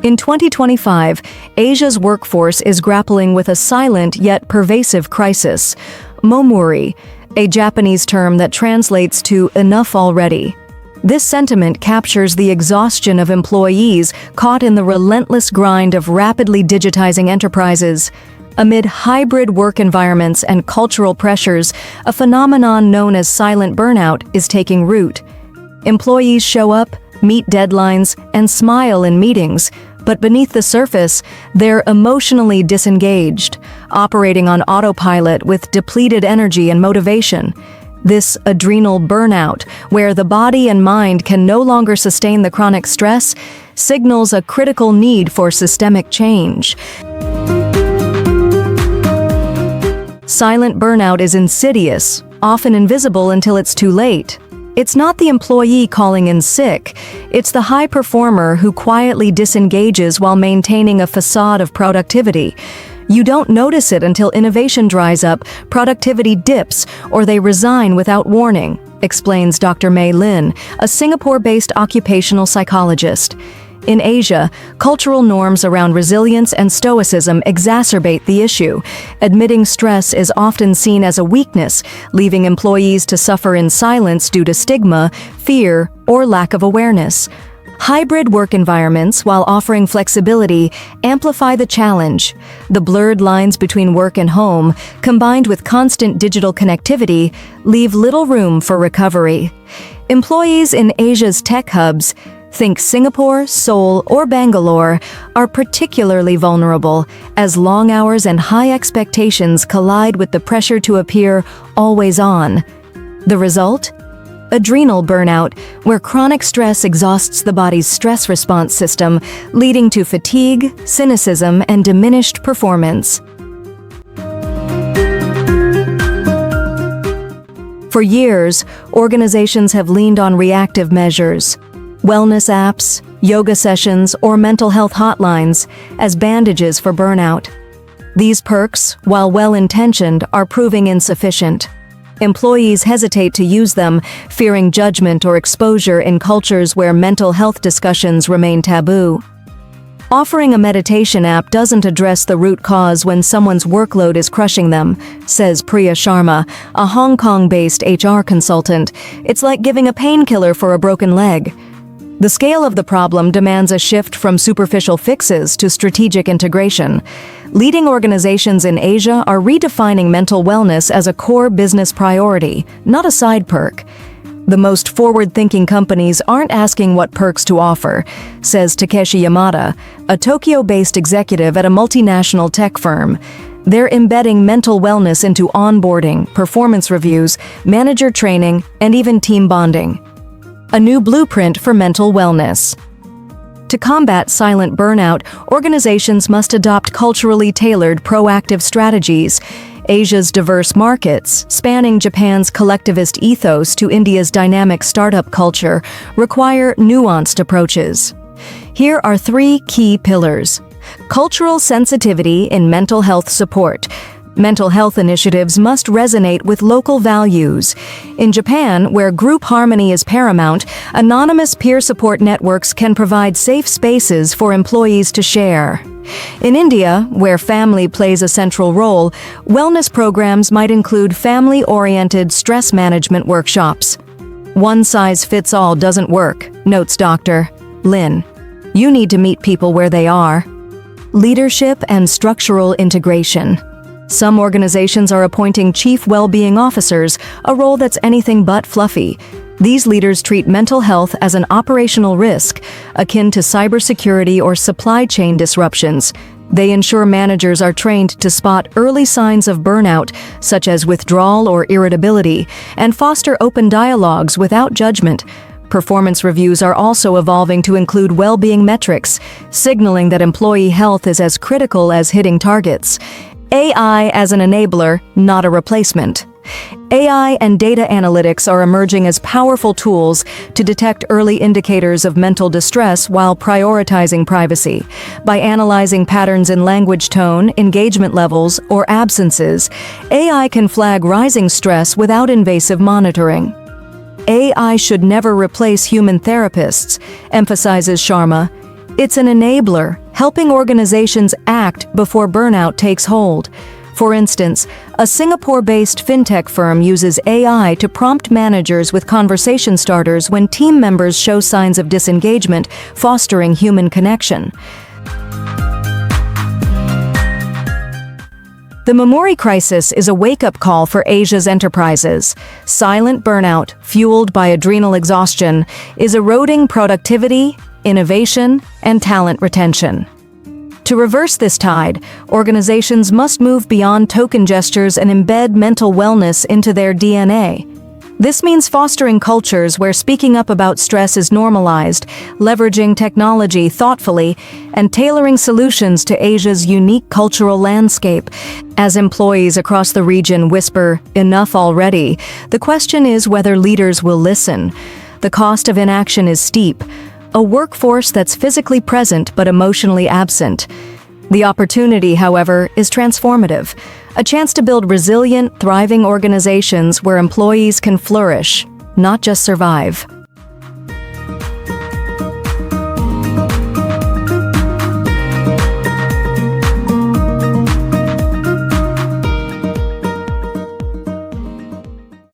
In 2025, Asia's workforce is grappling with a silent yet pervasive crisis, Momuri, a Japanese term that translates to enough already. This sentiment captures the exhaustion of employees caught in the relentless grind of rapidly digitizing enterprises. Amid hybrid work environments and cultural pressures, a phenomenon known as silent burnout is taking root. Employees show up, meet deadlines, and smile in meetings, but beneath the surface, they're emotionally disengaged, operating on autopilot with depleted energy and motivation. This adrenal burnout, where the body and mind can no longer sustain the chronic stress, signals a critical need for systemic change. Silent burnout is insidious, often invisible until it's too late. It's not the employee calling in sick, it's the high performer who quietly disengages while maintaining a facade of productivity. You don't notice it until innovation dries up, productivity dips, or they resign without warning, explains Dr. Mei Lin, a Singapore-based occupational psychologist. In Asia, cultural norms around resilience and stoicism exacerbate the issue. Admitting stress is often seen as a weakness, leaving employees to suffer in silence due to stigma, fear, or lack of awareness. Hybrid work environments, while offering flexibility, amplify the challenge. The blurred lines between work and home, combined with constant digital connectivity, leave little room for recovery. Employees in Asia's tech hubs, think Singapore, Seoul, or Bangalore, are particularly vulnerable as long hours and high expectations collide with the pressure to appear always on. The result? Adrenal burnout, where chronic stress exhausts the body's stress response system, leading to fatigue, cynicism, and diminished performance. For years, organizations have leaned on reactive measures, wellness apps, yoga sessions, or mental health hotlines as bandages for burnout. These perks, while well-intentioned, are proving insufficient. Employees hesitate to use them, fearing judgment or exposure in cultures where mental health discussions remain taboo. Offering a meditation app doesn't address the root cause when someone's workload is crushing them, says Priya Sharma, a Hong Kong-based HR consultant. It's like giving a painkiller for a broken leg. The scale of the problem demands a shift from superficial fixes to strategic integration. Leading organizations in Asia are redefining mental wellness as a core business priority, not a side perk. The most forward-thinking companies aren't asking what perks to offer, says Takeshi Yamada, a Tokyo-based executive at a multinational tech firm. They're embedding mental wellness into onboarding, performance reviews, manager training, and even team bonding. A new blueprint for mental wellness. To combat silent burnout, organizations must adopt culturally tailored proactive strategies. Asia's diverse markets, spanning Japan's collectivist ethos to India's dynamic startup culture, require nuanced approaches. Here are 3 key pillars. Cultural sensitivity in mental health support. Mental health initiatives must resonate with local values. In Japan, where group harmony is paramount, anonymous peer support networks can provide safe spaces for employees to share. In India, where family plays a central role, wellness programs might include family-oriented stress management workshops. One size fits all doesn't work, notes Dr. Lin. You need to meet people where they are. Leadership and structural integration. Some organizations are appointing chief well-being officers, a role that's anything but fluffy. These leaders treat mental health as an operational risk, akin to cybersecurity or supply chain disruptions. They ensure managers are trained to spot early signs of burnout, such as withdrawal or irritability, and foster open dialogues without judgment. Performance reviews are also evolving to include well-being metrics, signaling that employee health is as critical as hitting targets. AI as an enabler, not a replacement. AI and data analytics are emerging as powerful tools to detect early indicators of mental distress while prioritizing privacy. By analyzing patterns in language tone, engagement levels, or absences, AI can flag rising stress without invasive monitoring. AI should never replace human therapists, emphasizes Sharma. It's an enabler, helping organizations act before burnout takes hold. For instance, a Singapore-based fintech firm uses AI to prompt managers with conversation starters when team members show signs of disengagement, fostering human connection. The Momuri crisis is a wake-up call for Asia's enterprises. Silent burnout, fueled by adrenal exhaustion, is eroding productivity, innovation, and talent retention. To reverse this tide, organizations must move beyond token gestures and embed mental wellness into their DNA. This means fostering cultures where speaking up about stress is normalized, leveraging technology thoughtfully, and tailoring solutions to Asia's unique cultural landscape. As employees across the region whisper, "Enough already," the question is whether leaders will listen. The cost of inaction is steep, a workforce that's physically present but emotionally absent. The opportunity, however, is transformative. A chance to build resilient, thriving organizations where employees can flourish, not just survive.